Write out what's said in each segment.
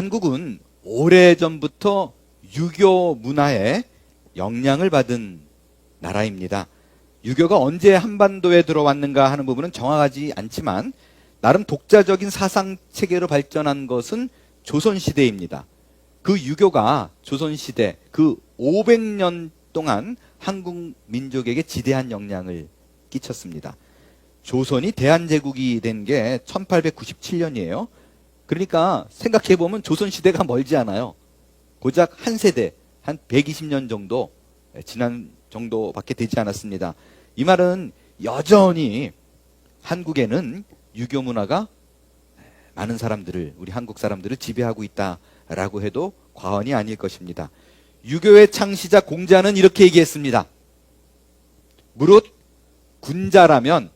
한국은 오래전부터 유교 문화에 영향을 받은 나라입니다. 유교가 언제 한반도에 들어왔는가 하는 부분은 정확하지 않지만 나름 독자적인 사상 체계로 발전한 것은 조선시대입니다. 그 유교가 조선시대 그 500년 동안 한국 민족에게 지대한 영향을 끼쳤습니다. 조선이 대한제국이 된 게 1897년이에요. 그러니까 생각해보면 조선시대가 멀지 않아요. 고작 한 세대, 한 120년 정도 지난 정도밖에 되지 않았습니다. 이 말은 여전히 한국에는 유교 문화가 많은 사람들을, 우리 한국 사람들을 지배하고 있다라고 해도 과언이 아닐 것입니다. 유교의 창시자 공자는 이렇게 얘기했습니다. 무릇 군자라면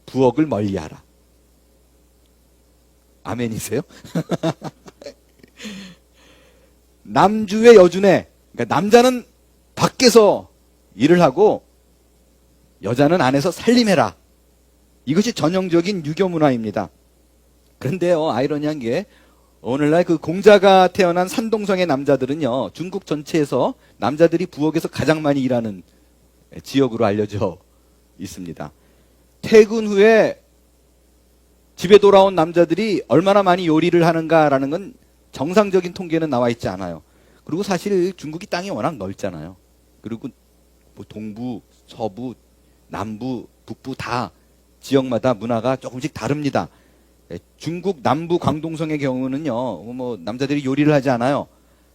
부엌을 멀리하라. 아멘이세요? 남주의 여주네. 그러니까 남자는 밖에서 일을 하고 여자는 안에서 살림해라. 이것이 전형적인 유교 문화입니다. 그런데요, 아이러니한 게 오늘날 그 공자가 태어난 산동성의 남자들은요, 중국 전체에서 남자들이 부엌에서 가장 많이 일하는 지역으로 알려져 있습니다. 퇴근 후에 집에 돌아온 남자들이 얼마나 많이 요리를 하는가라는 건 정상적인 통계는 나와 있지 않아요. 그리고 사실 중국이 땅이 워낙 넓잖아요. 그리고 뭐 동부, 서부, 남부, 북부 다 지역마다 문화가 조금씩 다릅니다. 중국 남부 광동성의 경우는요, 뭐 남자들이 요리를 하지 않아요.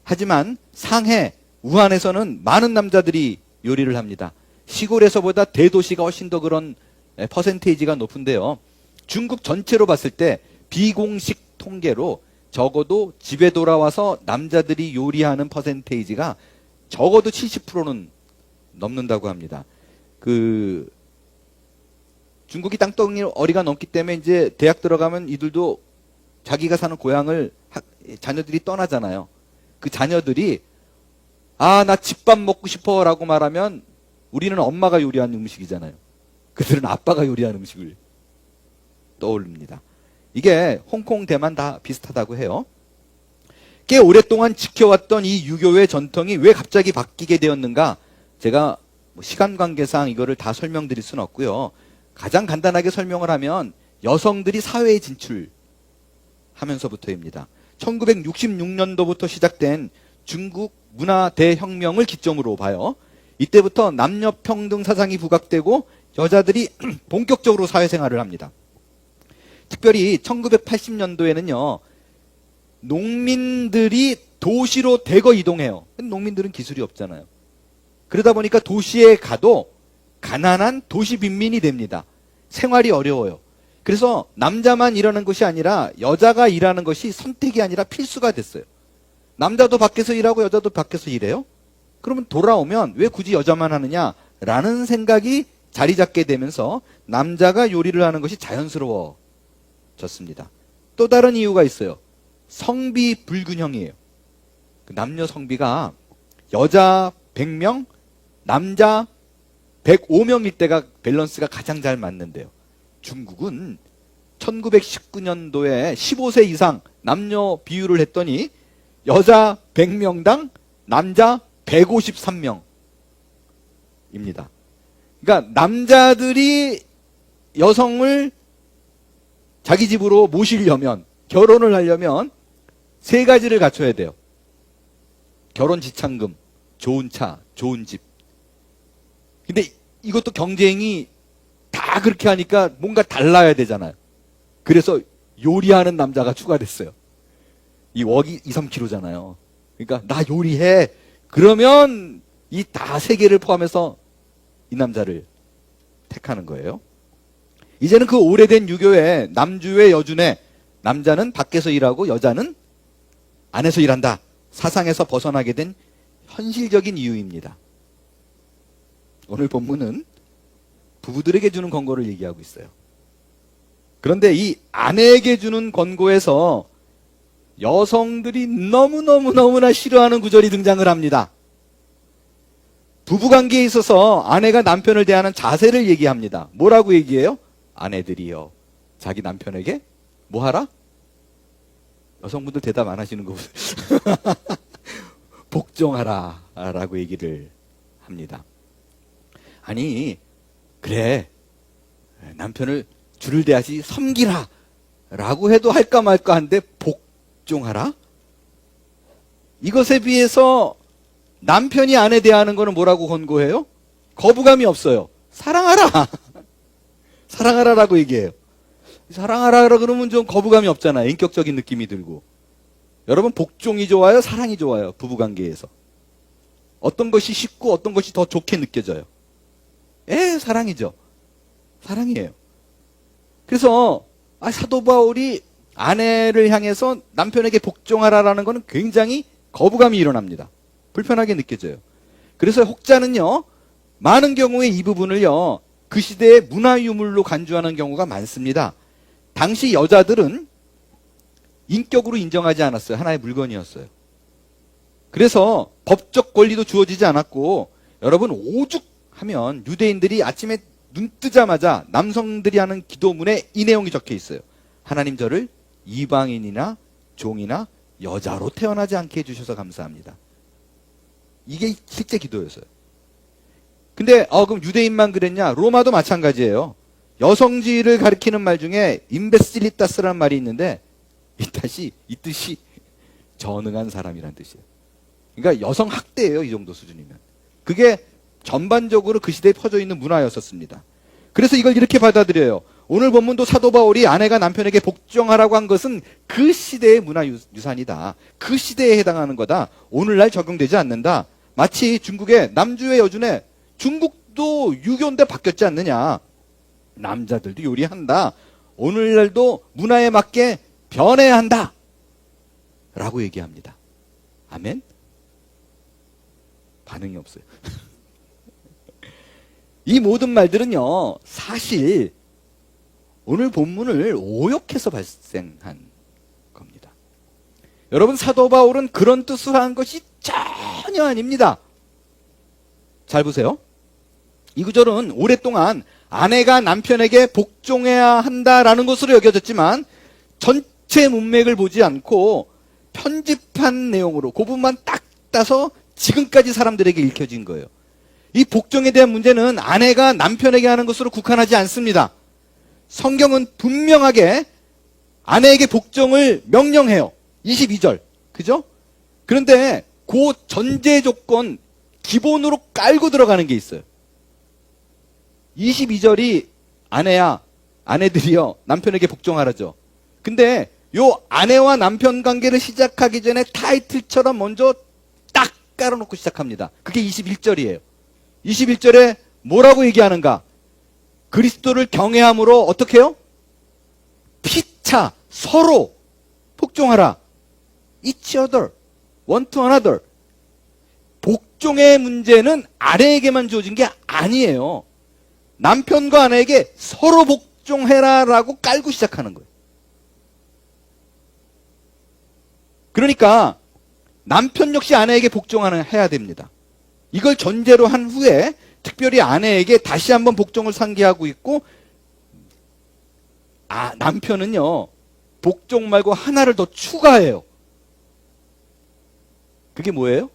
하지만 상해, 우한에서는 많은 남자들이 요리를 합니다. 시골에서보다 대도시가 훨씬 더 그런 퍼센테이지가 높은데요. 중국 전체로 봤을 때 비공식 통계로 적어도 집에 돌아와서 남자들이 요리하는 퍼센테이지가 적어도 70%는 넘는다고 합니다. 중국이 땅덩어리가 넘기 때문에 이제 대학 들어가면 이들도 자기가 사는 고향을 자녀들이 떠나잖아요. 그 자녀들이 나 집밥 먹고 싶어 라고 말하면 우리는 엄마가 요리한 음식이잖아요. 그들은 아빠가 요리한 음식을 떠올립니다. 이게 홍콩, 대만 다 비슷하다고 해요. 꽤 오랫동안 지켜왔던 이 유교의 전통이 왜 갑자기 바뀌게 되었는가? 제가 시간 관계상 이거를 다 설명드릴 수는 없고요. 가장 간단하게 설명을 하면 여성들이 사회에 진출하면서부터입니다. 1966년도부터 시작된 중국 문화 대혁명을 기점으로 봐요. 이때부터 남녀 평등 사상이 부각되고 여자들이 본격적으로 사회생활을 합니다. 특별히 1980년도에는요. 농민들이 도시로 대거 이동해요. 농민들은 기술이 없잖아요. 그러다 보니까 도시에 가도 가난한 도시 빈민이 됩니다. 생활이 어려워요. 그래서 남자만 일하는 것이 아니라 여자가 일하는 것이 선택이 아니라 필수가 됐어요. 남자도 밖에서 일하고 여자도 밖에서 일해요? 그러면 돌아오면 왜 굳이 여자만 하느냐라는 생각이 자리 잡게 되면서 남자가 요리를 하는 것이 자연스러워졌습니다. 또 다른 이유가 있어요. 성비 불균형이에요. 남녀 성비가 여자 100명, 남자 105명일 때가 밸런스가 가장 잘 맞는데요. 중국은 1919년도에 15세 이상 남녀 비율을 했더니 여자 100명당 남자 153명입니다. 그러니까 남자들이 여성을 자기 집으로 모시려면, 결혼을 하려면 세 가지를 갖춰야 돼요. 결혼 지참금, 좋은 차, 좋은 집. 근데 이것도 경쟁이 다 그렇게 하니까 뭔가 달라야 되잖아요. 그래서 요리하는 남자가 추가됐어요. 이 웍이 2, 3kg잖아요. 그러니까 나 요리해. 그러면 이 다 세 개를 포함해서 이 남자를 택하는 거예요. 이제는 그 오래된 유교에 남주의 여주네, 남자는 밖에서 일하고 여자는 안에서 일한다. 사상에서 벗어나게 된 현실적인 이유입니다. 오늘 본문은 부부들에게 주는 권고를 얘기하고 있어요. 그런데 이 아내에게 주는 권고에서 여성들이 너무나 싫어하는 구절이 등장을 합니다. 부부관계에 있어서 아내가 남편을 대하는 자세를 얘기합니다. 뭐라고 얘기해요? 아내들이요, 자기 남편에게 뭐 하라? 여성분들 대답 안 하시는 거 보세요. 복종하라 라고 얘기를 합니다. 아니 그래 남편을 줄을 대하시 섬기라 라고 해도 할까 말까 한데 복종하라? 이것에 비해서 남편이 아내 대하는 거는 뭐라고 권고해요? 거부감이 없어요. 사랑하라. 사랑하라라고 얘기해요. 사랑하라 그러면 좀 거부감이 없잖아요. 인격적인 느낌이 들고. 여러분 복종이 좋아요? 사랑이 좋아요? 부부관계에서. 어떤 것이 쉽고 어떤 것이 더 좋게 느껴져요? 사랑이죠. 사랑이에요. 그래서 사도 바울이 아내를 향해서 남편에게 복종하라라는 것은 굉장히 거부감이 일어납니다. 불편하게 느껴져요. 그래서 혹자는요, 많은 경우에 이 부분을요, 그 시대의 문화유물로 간주하는 경우가 많습니다. 당시 여자들은 인격으로 인정하지 않았어요. 하나의 물건이었어요. 그래서 법적 권리도 주어지지 않았고, 여러분 오죽하면 유대인들이 아침에 눈 뜨자마자 남성들이 하는 기도문에 이 내용이 적혀 있어요. 하나님 저를 이방인이나 종이나 여자로 태어나지 않게 해주셔서 감사합니다. 이게 실제 기도였어요. 근데 그럼 유대인만 그랬냐? 로마도 마찬가지예요. 여성지를 가리키는 말 중에 임베실리타스라는 말이 있는데 이 뜻이 전능한 사람이란 뜻이에요. 그러니까 여성 학대예요. 이 정도 수준이면. 그게 전반적으로 그 시대에 퍼져 있는 문화였었습니다. 그래서 이걸 이렇게 받아들여요. 오늘 본문도 사도 바울이 아내가 남편에게 복종하라고 한 것은 그 시대의 문화유산이다. 그 시대에 해당하는 거다. 오늘날 적용되지 않는다. 마치 중국의 남주의 여준에 중국도 유교인데 바뀌었지 않느냐. 남자들도 요리한다. 오늘날도 문화에 맞게 변해야 한다. 라고 얘기합니다. 아멘? 반응이 없어요. 이 모든 말들은요, 사실 오늘 본문을 오역해서 발생한 겁니다. 여러분, 사도 바울은 그런 뜻으로 한 것이 전혀 아닙니다. 잘 보세요. 이 구절은 오랫동안 아내가 남편에게 복종해야 한다라는 것으로 여겨졌지만 전체 문맥을 보지 않고 편집한 내용으로 그 부분만 딱 따서 지금까지 사람들에게 읽혀진 거예요. 이 복종에 대한 문제는 아내가 남편에게 하는 것으로 국한하지 않습니다. 성경은 분명하게 아내에게 복종을 명령해요. 22절. 그죠? 그런데 그 전제 조건 기본으로 깔고 들어가는 게 있어요. 22절이 아내들이요, 남편에게 복종하라죠. 근데 요 아내와 남편 관계를 시작하기 전에 타이틀처럼 먼저 딱 깔아놓고 시작합니다. 그게 21절이에요. 21절에 뭐라고 얘기하는가? 그리스도를 경외함으로 어떻게 해요? 피차 서로 복종하라. Each other, one to another. 복종의 문제는 아내에게만 주어진 게 아니에요. 남편과 아내에게 서로 복종해라라고 깔고 시작하는 거예요. 그러니까 남편 역시 아내에게 해야 됩니다. 이걸 전제로 한 후에 특별히 아내에게 다시 한번 복종을 상기하고 있고, 남편은요, 복종 말고 하나를 더 추가해요. 그게 뭐예요?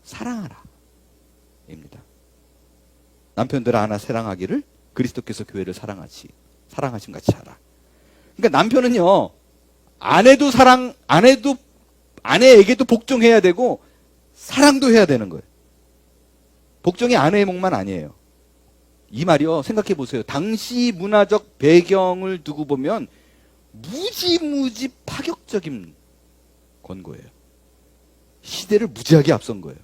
사랑하라. 입니다. 남편들아 하나 사랑하기를 그리스도께서 교회를 사랑하신 같이 하라. 그러니까 남편은요, 아내에게도 복종해야 되고, 사랑도 해야 되는 거예요. 복종이 아내의 몫만 아니에요. 이 말이요, 생각해 보세요. 당시 문화적 배경을 두고 보면 무지 파격적인 권고예요. 시대를 무지하게 앞선 거예요.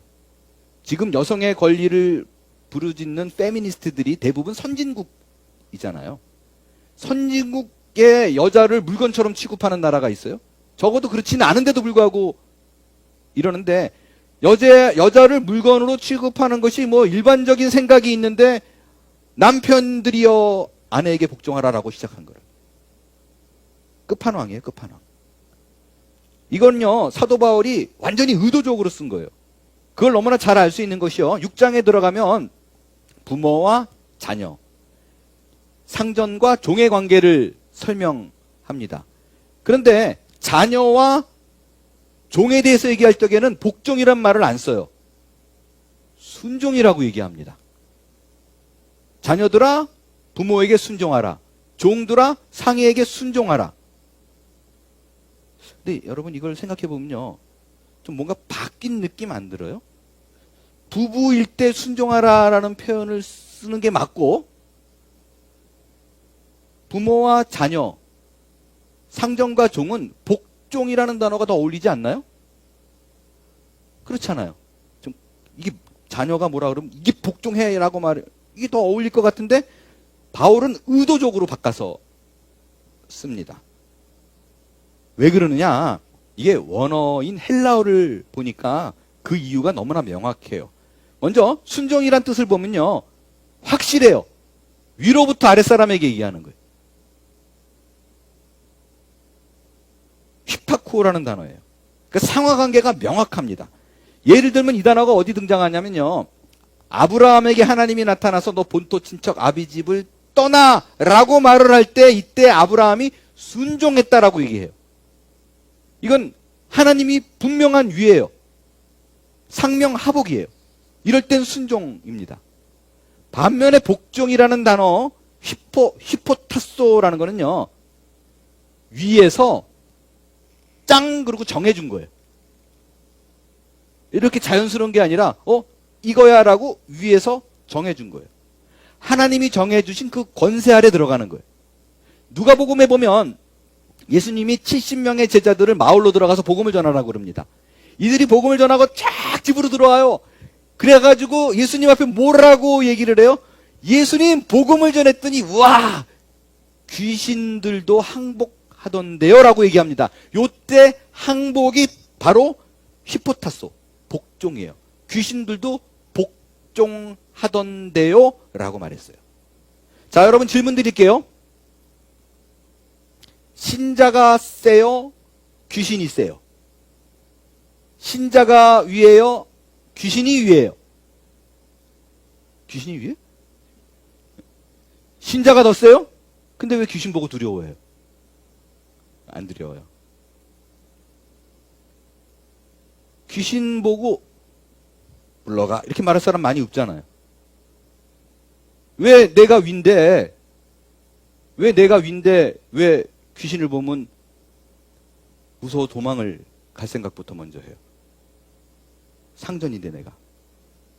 지금 여성의 권리를 부르짖는 페미니스트들이 대부분 선진국이잖아요. 선진국의 여자를 물건처럼 취급하는 나라가 있어요? 적어도 그렇지는 않은데도 불구하고 이러는데, 여자를 물건으로 취급하는 것이 뭐 일반적인 생각이 있는데 남편들이여 아내에게 복종하라라고 시작한 거예요. 끝판왕이에요, 끝판왕. 이건요, 사도 바울이 완전히 의도적으로 쓴 거예요. 그걸 너무나 잘 알 수 있는 것이요, 6장에 들어가면 부모와 자녀, 상전과 종의 관계를 설명합니다. 그런데 자녀와 종에 대해서 얘기할 적에는 복종이란 말을 안 써요. 순종이라고 얘기합니다. 자녀들아 부모에게 순종하라. 종들아 상의에게 순종하라. 근데 여러분 이걸 생각해 보면요, 좀 뭔가 바뀐 느낌 안 들어요? 부부일 때 순종하라라는 표현을 쓰는 게 맞고, 부모와 자녀, 상정과 종은 복종이라는 단어가 더 어울리지 않나요? 그렇잖아요. 좀 이게 자녀가 뭐라 그러면 이게 복종해라고 말해, 이게 더 어울릴 것 같은데 바울은 의도적으로 바꿔서 씁니다. 왜 그러느냐? 이게 원어인 헬라어를 보니까 그 이유가 너무나 명확해요. 먼저 순종이란 뜻을 보면요, 확실해요. 위로부터 아랫사람에게 얘기하는 거예요. 휘파쿠오라는 단어예요. 그러니까 상하관계가 명확합니다. 예를 들면 이 단어가 어디 등장하냐면요, 아브라함에게 하나님이 나타나서 너 본토 친척 아비집을 떠나라고 말을 할 때, 이때 아브라함이 순종했다라고 얘기해요. 이건 하나님이 분명한 위예요. 상명하복이에요. 이럴 땐 순종입니다. 반면에 복종이라는 단어, 히포타소라는 거는요, 위에서 짱 그러고 정해준 거예요. 이렇게 자연스러운 게 아니라 이거야 라고 위에서 정해준 거예요. 하나님이 정해주신 그 권세 아래 들어가는 거예요. 누가복음에 보면 예수님이 70명의 제자들을 마을로 들어가서 복음을 전하라고 그럽니다. 이들이 복음을 전하고 쫙 집으로 들어와요. 그래가지고 예수님 앞에 뭐라고 얘기를 해요? 예수님 복음을 전했더니 와, 귀신들도 항복하던데요 라고 얘기합니다. 요때 항복이 바로 히포타소, 복종이에요. 귀신들도 복종하던데요 라고 말했어요. 자, 여러분 질문 드릴게요. 신자가 세요? 귀신이 세요? 신자가 위에요? 귀신이 위에요? 귀신이 위에? 신자가 더 세요? 근데 왜 귀신 보고 두려워해요? 안 두려워요. 귀신 보고 물러가 이렇게 말할 사람 많이 없잖아요. 왜 내가 위인데 왜 귀신을 보면 무서워 도망을 갈 생각부터 먼저 해요? 상전인데 내가.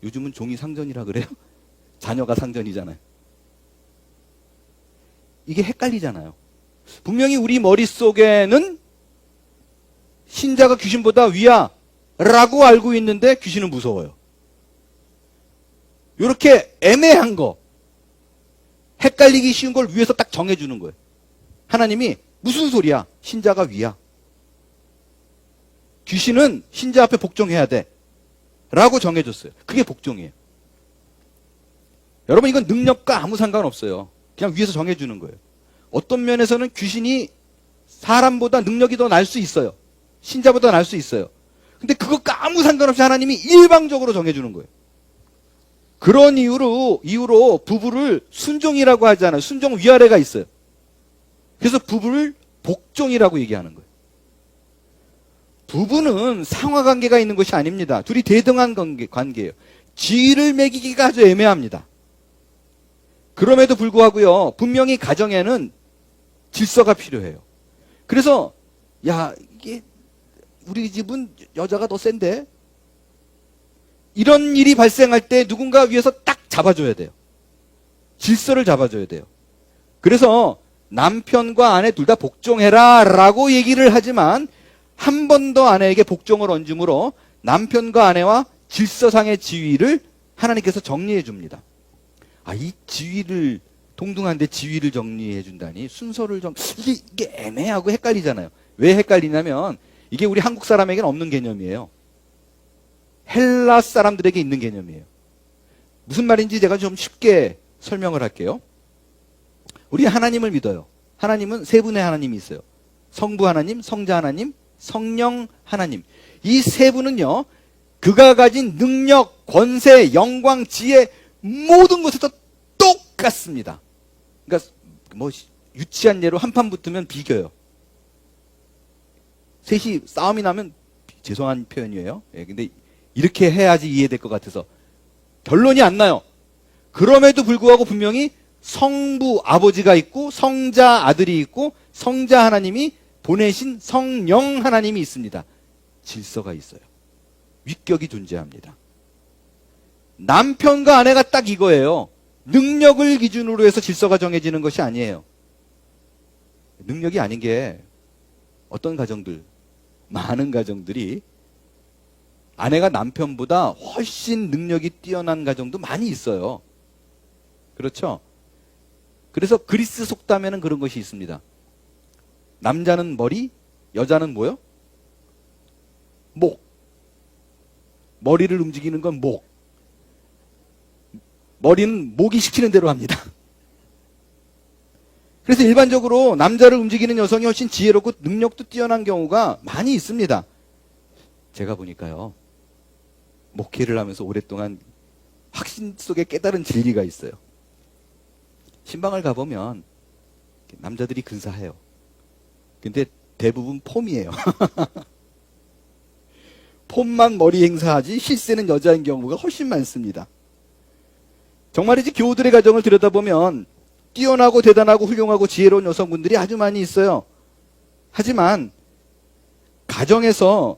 요즘은 종이 상전이라 그래요? 자녀가 상전이잖아요. 이게 헷갈리잖아요. 분명히 우리 머릿속에는 신자가 귀신보다 위야 라고 알고 있는데 귀신은 무서워요. 이렇게 애매한 거, 헷갈리기 쉬운 걸 위에서 딱 정해주는 거예요. 하나님이 무슨 소리야? 신자가 위야. 귀신은 신자 앞에 복종해야 돼 라고 정해줬어요. 그게 복종이에요. 여러분, 이건 능력과 아무 상관없어요. 그냥 위에서 정해주는 거예요. 어떤 면에서는 귀신이 사람보다 능력이 더 날 수 있어요. 신자보다 날 수 있어요. 근데 그것과 아무 상관없이 하나님이 일방적으로 정해주는 거예요. 그런 이유로 부부를 순종이라고 하잖아요. 순종 위아래가 있어요. 그래서 부부를 복종이라고 얘기하는 거예요. 부부는 상하관계가 있는 것이 아닙니다. 둘이 대등한 관계예요. 지위를 매기기가 아주 애매합니다. 그럼에도 불구하고요, 분명히 가정에는 질서가 필요해요. 그래서 야, 이게 우리 집은 여자가 더 센데, 이런 일이 발생할 때 누군가 위에서 딱 잡아줘야 돼요. 질서를 잡아줘야 돼요. 그래서 남편과 아내 둘 다 복종해라 라고 얘기를 하지만 한 번 더 아내에게 복종을 얹음으로 남편과 아내와 질서상의 지위를 하나님께서 정리해 줍니다. 이 지위를, 동등한데 지위를 정리해 준다니, 순서를 이게 애매하고 헷갈리잖아요. 왜 헷갈리냐면 이게 우리 한국 사람에게는 없는 개념이에요. 헬라 사람들에게 있는 개념이에요. 무슨 말인지 제가 좀 쉽게 설명을 할게요. 우리 하나님을 믿어요. 하나님은 세 분의 하나님이 있어요. 성부 하나님, 성자 하나님, 성령 하나님. 이 세 분은요, 그가 가진 능력, 권세, 영광, 지혜, 모든 것에서 똑같습니다. 그러니까 뭐 유치한 예로 한판 붙으면 비겨요. 셋이 싸움이 나면 죄송한 표현이에요. 예, 근데 이렇게 해야지 이해될 것 같아서 결론이 안 나요. 그럼에도 불구하고 분명히 성부 아버지가 있고 성자 아들이 있고 성자 하나님이 보내신 성령 하나님이 있습니다. 질서가 있어요. 위격이 존재합니다. 남편과 아내가 딱 이거예요. 능력을 기준으로 해서 질서가 정해지는 것이 아니에요. 능력이 아닌 게 어떤 가정들, 많은 가정들이 아내가 남편보다 훨씬 능력이 뛰어난 가정도 많이 있어요. 그렇죠? 그래서 그리스 속담에는 그런 것이 있습니다. 남자는 머리, 여자는 뭐요? 목. 머리를 움직이는 건 목. 머리는 목이 시키는 대로 합니다. 그래서 일반적으로 남자를 움직이는 여성이 훨씬 지혜롭고 능력도 뛰어난 경우가 많이 있습니다. 제가 보니까요, 목회를 하면서 오랫동안 확신 속에 깨달은 진리가 있어요. 신방을 가보면 남자들이 근사해요. 근데 대부분 폼이에요. 폼만 머리 행사하지 실세는 여자인 경우가 훨씬 많습니다. 정말이지 교우들의 가정을 들여다보면 뛰어나고 대단하고 훌륭하고 지혜로운 여성분들이 아주 많이 있어요. 하지만 가정에서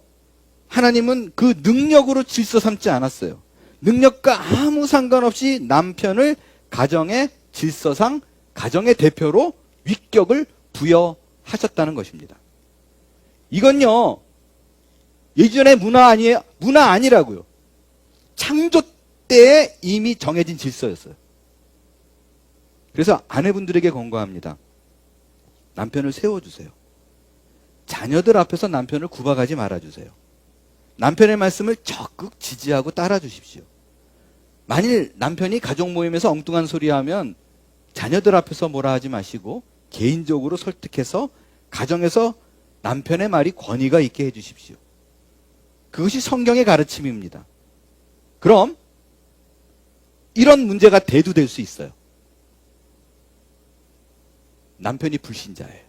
하나님은 그 능력으로 질서 삼지 않았어요. 능력과 아무 상관없이 남편을 가정의 질서상 가정의 대표로 위격을 부여하셨다는 것입니다. 이건요, 예전의 문화 아니에요? 문화 아니라고요. 창조 때에 이미 정해진 질서였어요. 그래서 아내분들에게 권고합니다. 남편을 세워주세요. 자녀들 앞에서 남편을 구박하지 말아주세요. 남편의 말씀을 적극 지지하고 따라주십시오. 만일 남편이 가족 모임에서 엉뚱한 소리 하면 자녀들 앞에서 뭐라 하지 마시고 개인적으로 설득해서 가정에서 남편의 말이 권위가 있게 해주십시오. 그것이 성경의 가르침입니다. 그럼 이런 문제가 대두될 수 있어요. 남편이 불신자예요.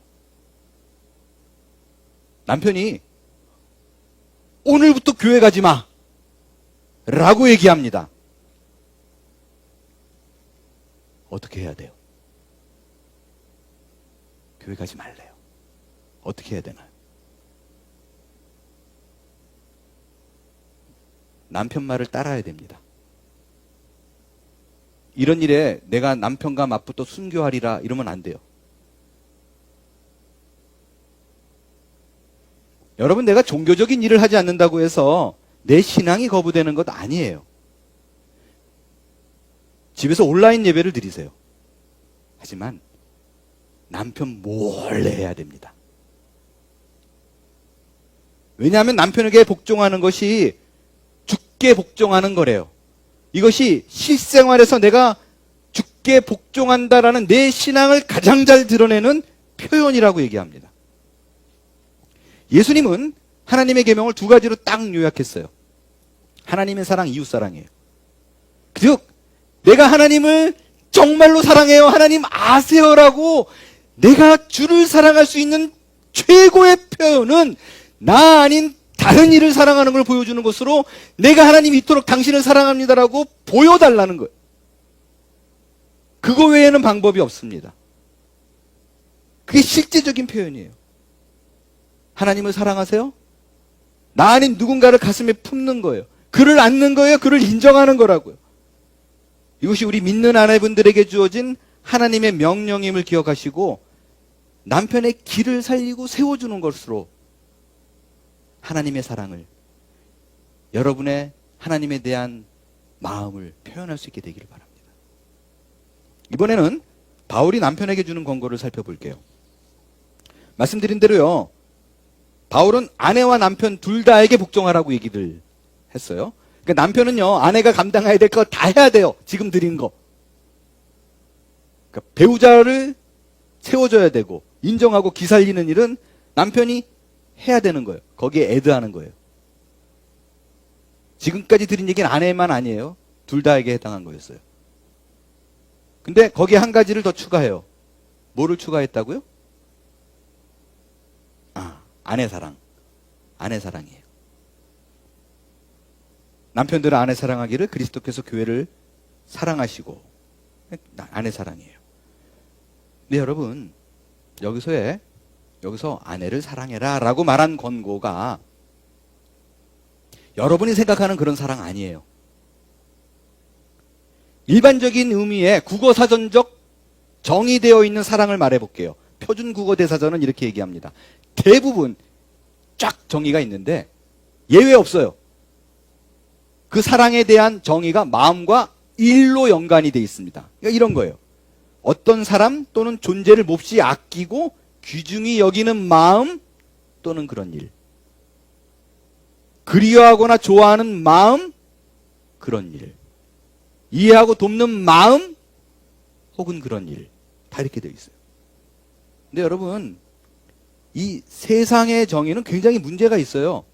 남편이 오늘부터 교회 가지 마 라고 얘기합니다. 어떻게 해야 돼요? 교회 가지 말래요. 어떻게 해야 되나요? 남편 말을 따라야 됩니다. 이런 일에 내가 남편과 맞붙어 순교하리라 이러면 안 돼요. 여러분, 내가 종교적인 일을 하지 않는다고 해서 내 신앙이 거부되는 것 아니에요. 집에서 온라인 예배를 드리세요. 하지만 남편 몰래 해야 됩니다. 왜냐하면 남편에게 복종하는 것이 주께 복종하는 거래요. 이것이 실생활에서 내가 주께 복종한다라는 내 신앙을 가장 잘 드러내는 표현이라고 얘기합니다. 예수님은 하나님의 계명을 두 가지로 딱 요약했어요. 하나님의 사랑, 이웃사랑이에요. 즉 내가 하나님을 정말로 사랑해요, 하나님 아세요라고 내가 주를 사랑할 수 있는 최고의 표현은 나 아닌 다른 이를 사랑하는 걸 보여주는 것으로 내가 하나님 이토록 당신을 사랑합니다라고 보여달라는 거예요. 그거 외에는 방법이 없습니다. 그게 실제적인 표현이에요. 하나님을 사랑하세요? 나 아닌 누군가를 가슴에 품는 거예요. 그를 안는 거예요. 그를 인정하는 거라고요. 이것이 우리 믿는 아내분들에게 주어진 하나님의 명령임을 기억하시고 남편의 길을 살리고 세워주는 것으로 하나님의 사랑을, 여러분의 하나님에 대한 마음을 표현할 수 있게 되기를 바랍니다. 이번에는 바울이 남편에게 주는 권고를 살펴볼게요. 말씀드린 대로요, 바울은 아내와 남편 둘 다에게 복종하라고 얘기를 했어요. 그러니까 남편은요, 아내가 감당해야 될 거 다 해야 돼요. 지금 드린 거. 그러니까 배우자를 세워줘야 되고 인정하고 기살리는 일은 남편이 해야 되는 거예요. 거기에 애드하는 거예요. 지금까지 드린 얘기는 아내만 아니에요. 둘 다에게 해당한 거였어요. 근데 거기에 한 가지를 더 추가해요. 뭐를 추가했다고요? 아내 사랑. 아내 사랑이에요. 남편들은 아내 사랑하기를 그리스도께서 교회를 사랑하시고, 아내 사랑이에요. 근데 여러분, 여기서 아내를 사랑해라 라고 말한 권고가 여러분이 생각하는 그런 사랑 아니에요. 일반적인 의미의 국어사전적 정의되어 있는 사랑을 말해볼게요. 표준 국어 대사전은 이렇게 얘기합니다. 대부분 쫙 정의가 있는데 예외 없어요. 그 사랑에 대한 정의가 마음과 일로 연관이 되어 있습니다. 그러니까 이런 거예요. 어떤 사람 또는 존재를 몹시 아끼고 귀중히 여기는 마음 또는 그런 일. 그리워하거나 좋아하는 마음, 그런 일. 이해하고 돕는 마음, 혹은 그런 일. 다 이렇게 되어 있어요. 근데 여러분, 이 세상의 정의는 굉장히 문제가 있어요.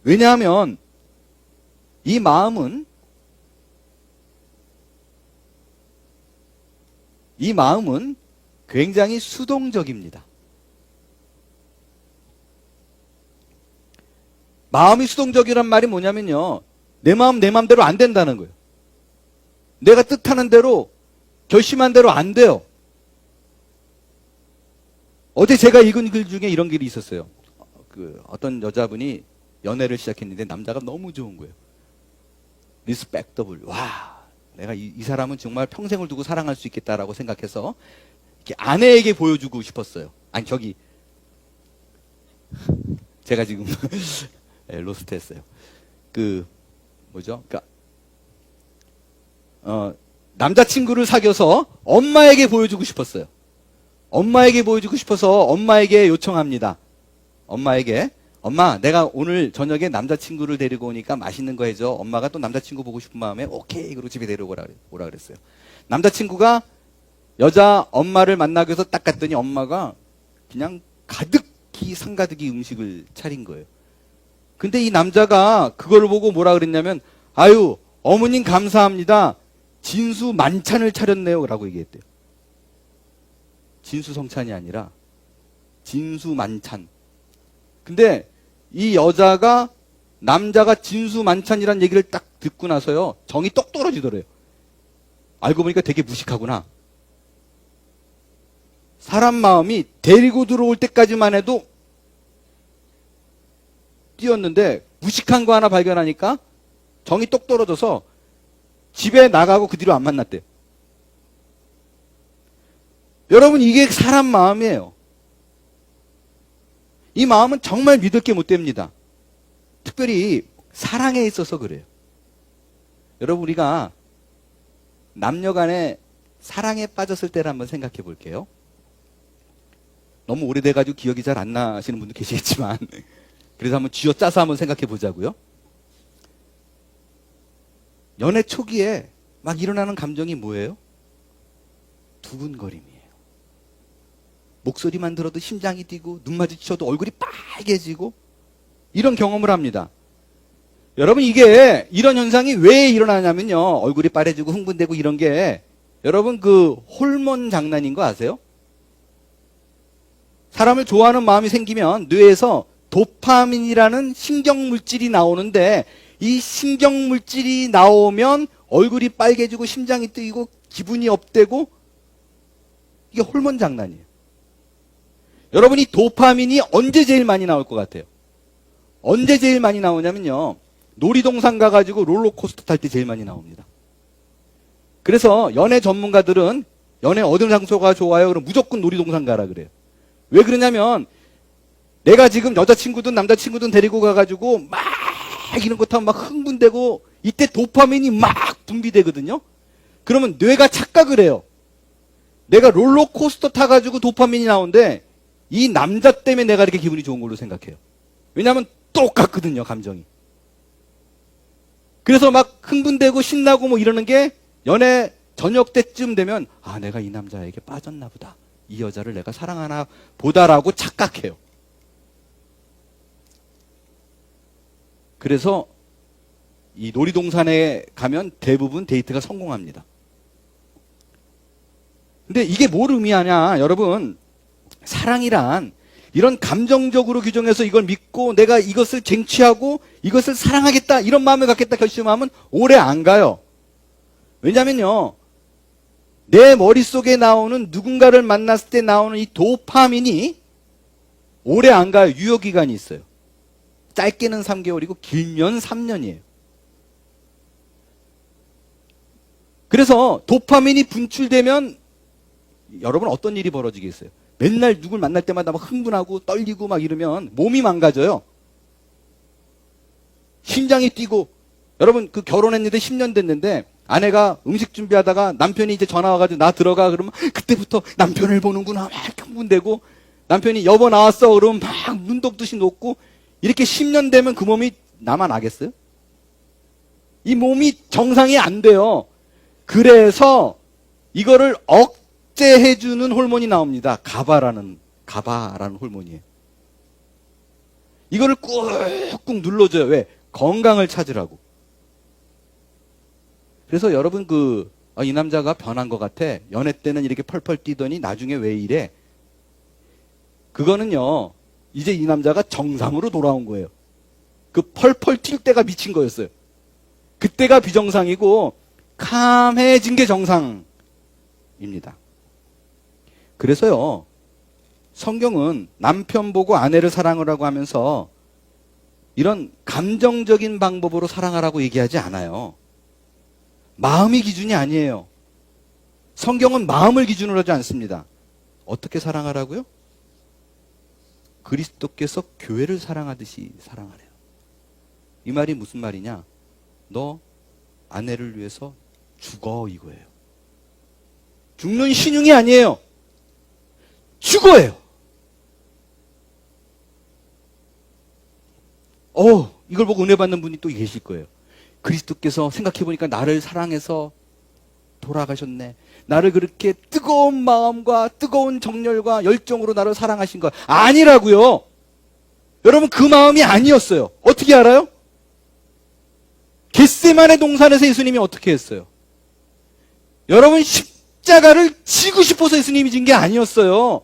왜냐하면 이 마음은 굉장히 수동적입니다. 마음이 수동적이란 말이 뭐냐면요, 내 마음 내 마음대로 안 된다는 거예요. 내가 뜻하는 대로, 결심한 대로 안 돼요. 어제 제가 읽은 글 중에 이런 글이 있었어요. 어떤 여자분이 연애를 시작했는데 남자가 너무 좋은 거예요. 리스펙더블. 와, 내가 이 사람은 정말 평생을 두고 사랑할 수 있겠다라고 생각해서 이렇게 아내에게 보여주고 싶었어요. 아니, 제가 지금 로스트했어요. 남자친구를 사귀어서 엄마에게 보여주고 싶었어요. 엄마에게 보여주고 싶어서 엄마에게 요청합니다. 엄마, 내가 오늘 저녁에 남자친구를 데리고 오니까 맛있는 거 해줘. 엄마가 또 남자친구 보고 싶은 마음에 오케이, 그러고 집에 데려오라 그랬어요. 남자친구가 여자 엄마를 만나기 위해서 딱 갔더니 엄마가 그냥 상가득이 음식을 차린 거예요. 근데 이 남자가 그걸 보고 뭐라 그랬냐면, 아유, 어머님 감사합니다. 진수 만찬을 차렸네요. 라고 얘기했대요. 진수성찬이 아니라 진수 만찬. 근데 이 남자가 진수 만찬이라는 얘기를 딱 듣고 나서요, 정이 똑 떨어지더래요. 알고 보니까 되게 무식하구나. 사람 마음이 데리고 들어올 때까지만 해도 뛰었는데 무식한 거 하나 발견하니까 정이 똑 떨어져서 집에 나가고 그 뒤로 안 만났대요. 여러분, 이게 사람 마음이에요. 이 마음은 정말 믿을 게 못 됩니다. 특별히 사랑에 있어서 그래요. 여러분, 우리가 남녀 간에 사랑에 빠졌을 때를 한번 생각해 볼게요. 너무 오래돼가지고 기억이 잘 안 나시는 분도 계시겠지만 그래서 한번 쥐어짜서 한번 생각해 보자고요. 연애 초기에 막 일어나는 감정이 뭐예요? 두근거림이에요. 목소리만 들어도 심장이 뛰고 눈 마주쳐도 얼굴이 빨개지고 이런 경험을 합니다. 여러분, 이런 현상이 왜 일어나냐면요, 얼굴이 빨개지고 흥분되고 이런 게 여러분 호르몬 장난인 거 아세요? 사람을 좋아하는 마음이 생기면 뇌에서 도파민이라는 신경물질이 나오는데, 이 신경물질이 나오면 얼굴이 빨개지고 심장이 뛰고 기분이 업되고, 이게 호르몬 장난이에요. 여러분, 이 도파민이 언제 제일 많이 나올 것 같아요? 언제 제일 많이 나오냐면요, 놀이동산 가가지고 롤러코스터 탈 때 제일 많이 나옵니다. 그래서 연애 전문가들은 연애 어느 장소가 좋아요? 그럼 무조건 놀이동산 가라 그래요. 왜 그러냐면, 내가 지금 여자친구든 남자친구든 데리고 가가지고 막 이런 거 타면 막 흥분되고 이때 도파민이 막 분비되거든요. 그러면 뇌가 착각을 해요. 내가 롤러코스터 타가지고 도파민이 나오는데 이 남자 때문에 내가 이렇게 기분이 좋은 걸로 생각해요. 왜냐하면 똑같거든요, 감정이. 그래서 막 흥분되고 신나고 뭐 이러는 게 연애 저녁 때쯤 되면, 아, 내가 이 남자에게 빠졌나 보다. 이 여자를 내가 사랑하나 보다라고 착각해요. 그래서 이 놀이동산에 가면 대부분 데이트가 성공합니다. 근데 이게 뭘 의미하냐, 여러분, 사랑이란 이런 감정적으로 규정해서 이걸 믿고 내가 이것을 쟁취하고 이것을 사랑하겠다 이런 마음을 갖겠다 결심하면 오래 안 가요. 왜냐면요, 내 머릿속에 나오는 누군가를 만났을 때 나오는 이 도파민이 오래 안 가요. 유효기간이 있어요. 짧게는 3개월이고 길면 3년이에요. 그래서 도파민이 분출되면 여러분 어떤 일이 벌어지겠어요? 맨날 누굴 만날 때마다 막 흥분하고 떨리고 막 이러면 몸이 망가져요. 심장이 뛰고. 여러분 그 결혼했는데 10년 됐는데 아내가 음식 준비하다가 남편이 이제 전화 와가지고 나 들어가 그러면 그때부터 남편을 보는구나 막 흥분되고, 남편이 여보 나왔어 그러면 막 눈독듯이 녹고, 이렇게 10년 되면 그 몸이 나만 아겠어요? 이 몸이 정상이 안 돼요. 그래서 이거를 억제해주는 호르몬이 나옵니다. 가바라는 호르몬이에요. 이거를 꾹꾹 눌러줘요. 왜? 건강을 찾으라고. 그래서 여러분 이 남자가 변한 것 같아. 연애 때는 이렇게 펄펄 뛰더니 나중에 왜 이래? 그거는요, 이제 이 남자가 정상으로 돌아온 거예요. 그 펄펄 튈 때가 미친 거였어요. 그때가 비정상이고 캄해진 게 정상입니다. 그래서요, 성경은 남편 보고 아내를 사랑하라고 하면서 이런 감정적인 방법으로 사랑하라고 얘기하지 않아요. 마음이 기준이 아니에요. 성경은 마음을 기준으로 하지 않습니다. 어떻게 사랑하라고요? 그리스도께서 교회를 사랑하듯이 사랑하래요. 이 말이 무슨 말이냐? 너 아내를 위해서 죽어, 이거예요. 죽는 신용이 아니에요. 죽어예요. 이걸 보고 은혜 받는 분이 또 계실 거예요. 그리스도께서 생각해보니까 나를 사랑해서 돌아가셨네. 나를 그렇게 뜨거운 마음과 뜨거운 정열과 열정으로 나를 사랑하신 거 아니라고요. 여러분 그 마음이 아니었어요. 어떻게 알아요? 겟세마네 동산에서 예수님이 어떻게 했어요? 여러분 십자가를 지고 싶어서 예수님이 진 게 아니었어요.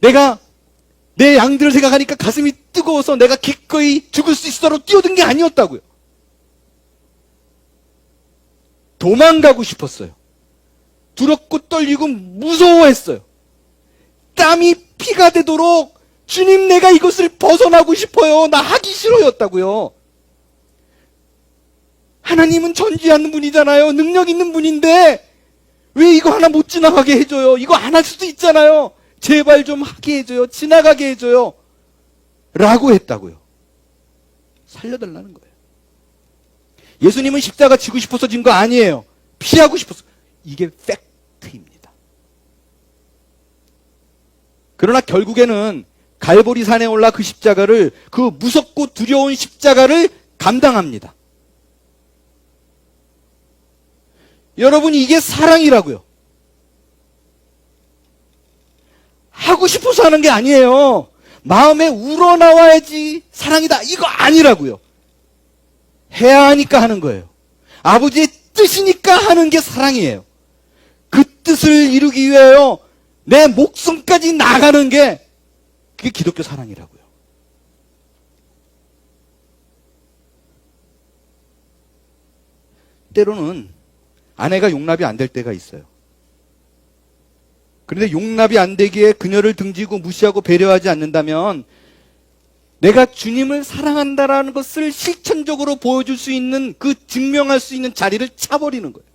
내가 내 양들을 생각하니까 가슴이 뜨거워서 내가 기꺼이 죽을 수 있어로 뛰어든 게 아니었다고요. 도망가고 싶었어요. 두렵고 떨리고 무서워했어요. 땀이 피가 되도록 주님 내가 이것을 벗어나고 싶어요. 나 하기 싫어였다고요. 하나님은 전지하는 분이잖아요. 능력 있는 분인데 왜 이거 하나 못 지나가게 해줘요? 이거 안 할 수도 있잖아요. 제발 좀 하게 해줘요. 지나가게 해줘요. 라고 했다고요. 살려달라는 거예요. 예수님은 십자가 지고 싶어서 진 거 아니에요. 피하고 싶어서. 이게 팩트입니다. 그러나 결국에는 갈보리 산에 올라 그 십자가를, 그 무섭고 두려운 십자가를 감당합니다. 여러분 이게 사랑이라고요. 하고 싶어서 하는 게 아니에요. 마음에 우러나와야지 사랑이다. 이거 아니라고요. 해야 하니까 하는 거예요. 아버지의 뜻이니까 하는 게 사랑이에요. 그 뜻을 이루기 위하여 내 목숨까지 나가는 게 그게 기독교 사랑이라고요. 때로는 아내가 용납이 안 될 때가 있어요. 그런데 용납이 안 되기에 그녀를 등지고 무시하고 배려하지 않는다면 내가 주님을 사랑한다라는 것을 실천적으로 보여줄 수 있는, 그 증명할 수 있는 자리를 차버리는 거예요.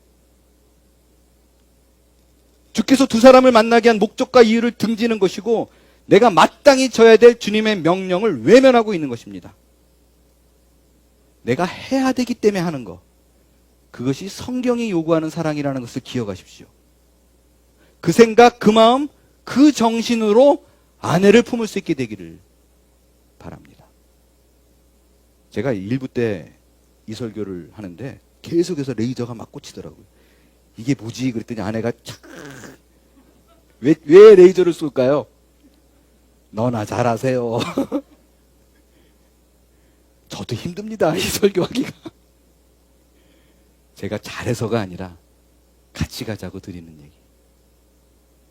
주께서 두 사람을 만나게 한 목적과 이유를 등지는 것이고 내가 마땅히 져야 될 주님의 명령을 외면하고 있는 것입니다. 내가 해야 되기 때문에 하는 것, 그것이 성경이 요구하는 사랑이라는 것을 기억하십시오. 그 생각, 그 마음, 그 정신으로 아내를 품을 수 있게 되기를 바랍니다. 제가 1부 때 이 설교를 하는데 계속해서 레이저가 막 꽂히더라고요. 이게 뭐지? 그랬더니 아내가 왜 레이저를 쏠까요? 너나 잘하세요. 저도 힘듭니다. 이 설교하기가. 제가 잘해서가 아니라 같이 가자고 드리는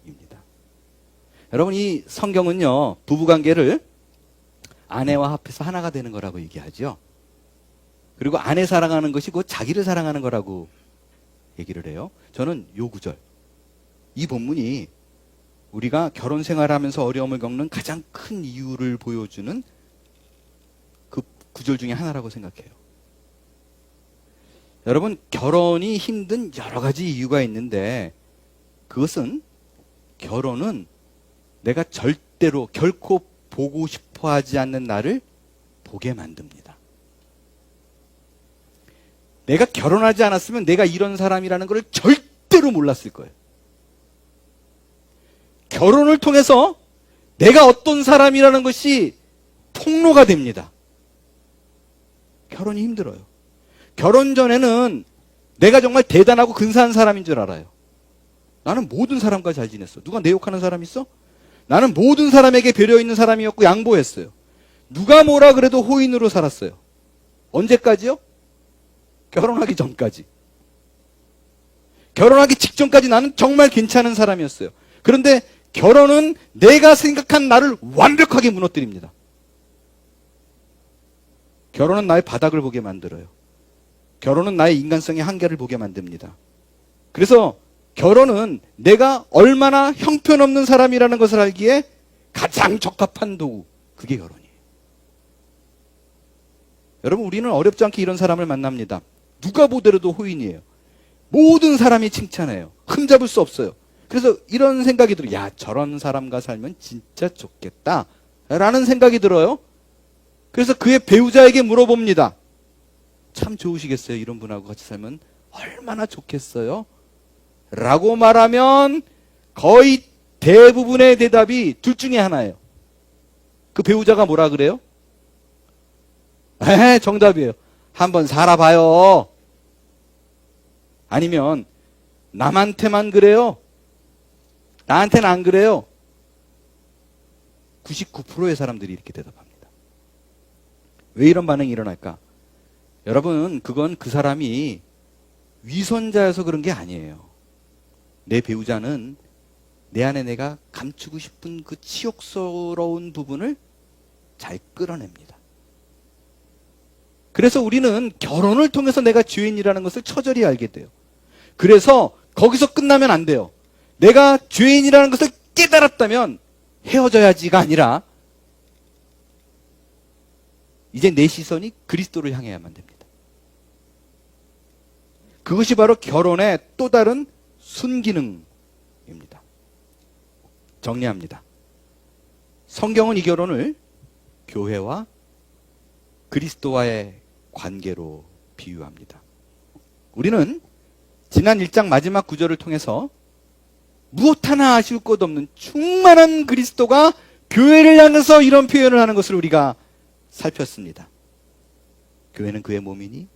얘기입니다. 여러분, 이 성경은요, 부부관계를 아내와 합해서 하나가 되는 거라고 얘기하죠. 그리고 아내 사랑하는 것이 곧 자기를 사랑하는 거라고 얘기를 해요. 저는 요 구절, 이 본문이 우리가 결혼 생활하면서 어려움을 겪는 가장 큰 이유를 보여주는 그 구절 중에 하나라고 생각해요. 여러분, 결혼이 힘든 여러 가지 이유가 있는데, 그것은, 결혼은 내가 절대로 결코 보고 싶어 하지 않는 나를 보게 만듭니다. 내가 결혼하지 않았으면 내가 이런 사람이라는 걸 절대로 몰랐을 거예요. 결혼을 통해서 내가 어떤 사람이라는 것이 폭로가 됩니다. 결혼이 힘들어요. 결혼 전에는 내가 정말 대단하고 근사한 사람인 줄 알아요. 나는 모든 사람과 잘 지냈어. 누가 내 욕하는 사람 있어? 나는 모든 사람에게 배려 있는 사람이었고 양보했어요. 누가 뭐라 그래도 호인으로 살았어요. 언제까지요? 결혼하기 전까지. 결혼하기 직전까지 나는 정말 괜찮은 사람이었어요. 그런데 결혼은 내가 생각한 나를 완벽하게 무너뜨립니다. 결혼은 나의 바닥을 보게 만들어요. 결혼은 나의 인간성의 한계를 보게 만듭니다. 그래서 결혼은 내가 얼마나 형편없는 사람이라는 것을 알기에 가장 적합한 도구, 그게 결혼이에요. 여러분, 우리는 어렵지 않게 이런 사람을 만납니다. 누가 보더라도 호인이에요. 모든 사람이 칭찬해요. 흠잡을 수 없어요. 그래서 이런 생각이 들어요. 야, 저런 사람과 살면 진짜 좋겠다 라는 생각이 들어요. 그래서 그의 배우자에게 물어봅니다. 참 좋으시겠어요? 이런 분하고 같이 살면 얼마나 좋겠어요? 라고 말하면 거의 대부분의 대답이 둘 중에 하나예요. 그 배우자가 뭐라 그래요? 정답이에요. 한번 살아봐요. 아니면 남한테만 그래요? 나한테는 안 그래요? 99%의 사람들이 이렇게 대답합니다. 왜 이런 반응이 일어날까? 여러분, 그건 그 사람이 위선자여서 그런 게 아니에요. 내 배우자는 내 안에 내가 감추고 싶은 그 치욕스러운 부분을 잘 끌어냅니다. 그래서 우리는 결혼을 통해서 내가 죄인이라는 것을 처절히 알게 돼요. 그래서 거기서 끝나면 안 돼요. 내가 죄인이라는 것을 깨달았다면 헤어져야지가 아니라 이제 내 시선이 그리스도를 향해야만 됩니다. 그것이 바로 결혼의 또 다른 순기능입니다. 정리합니다. 성경은 이 결혼을 교회와 그리스도와의 관계로 비유합니다. 우리는 지난 1장 마지막 구절을 통해서 무엇 하나 아쉬울 것 없는 충만한 그리스도가 교회를 향해서 이런 표현을 하는 것을 우리가 살폈습니다. 교회는 그의 몸이니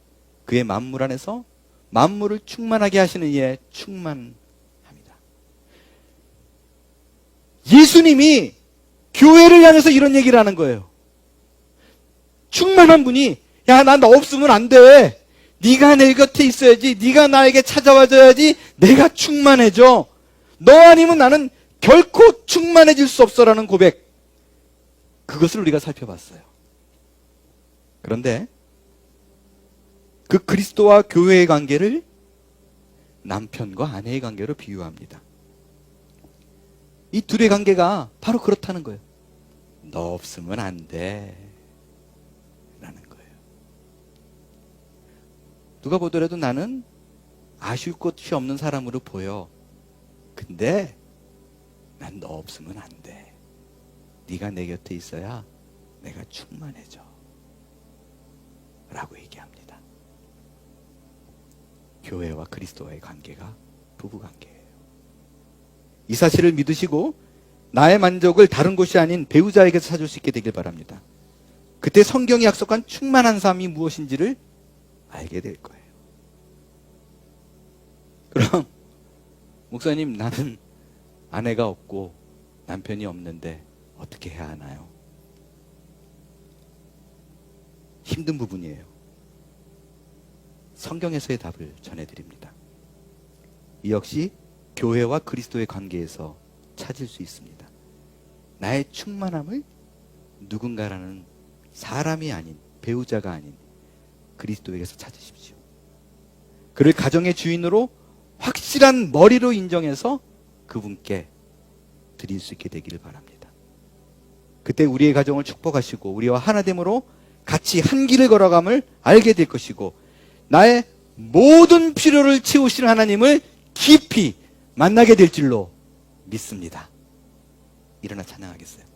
그의 만물 안에서 만물을 충만하게 하시는 이에 충만합니다. 예수님이 교회를 향해서 이런 얘기를 하는 거예요. 충만한 분이 야, 나 너 없으면 안 돼. 네가 내 곁에 있어야지. 네가 나에게 찾아와줘야지 내가 충만해져. 너 아니면 나는 결코 충만해질 수 없어라는 고백. 그것을 우리가 살펴봤어요. 그런데 그 그리스도와 교회의 관계를 남편과 아내의 관계로 비유합니다. 이 둘의 관계가 바로 그렇다는 거예요. 너 없으면 안 돼 라는 거예요. 누가 보더라도 나는 아쉬울 것이 없는 사람으로 보여. 근데 난 너 없으면 안 돼. 네가 내 곁에 있어야 내가 충만해져 라고 얘기합니다. 교회와 그리스도와의 관계가 부부관계예요. 이 사실을 믿으시고 나의 만족을 다른 곳이 아닌 배우자에게서 찾을 수 있게 되길 바랍니다. 그때 성경이 약속한 충만한 삶이 무엇인지를 알게 될 거예요. 그럼 목사님, 나는 아내가 없고 남편이 없는데 어떻게 해야 하나요? 힘든 부분이에요. 성경에서의 답을 전해드립니다. 이 역시 교회와 그리스도의 관계에서 찾을 수 있습니다. 나의 충만함을 누군가라는 사람이 아닌, 배우자가 아닌 그리스도에게서 찾으십시오. 그를 가정의 주인으로 확실한 머리로 인정해서 그분께 드릴 수 있게 되기를 바랍니다. 그때 우리의 가정을 축복하시고 우리와 하나됨으로 같이 한 길을 걸어감을 알게 될 것이고, 나의 모든 필요를 채우시는 하나님을 깊이 만나게 될 줄로 믿습니다. 일어나 찬양하겠어요.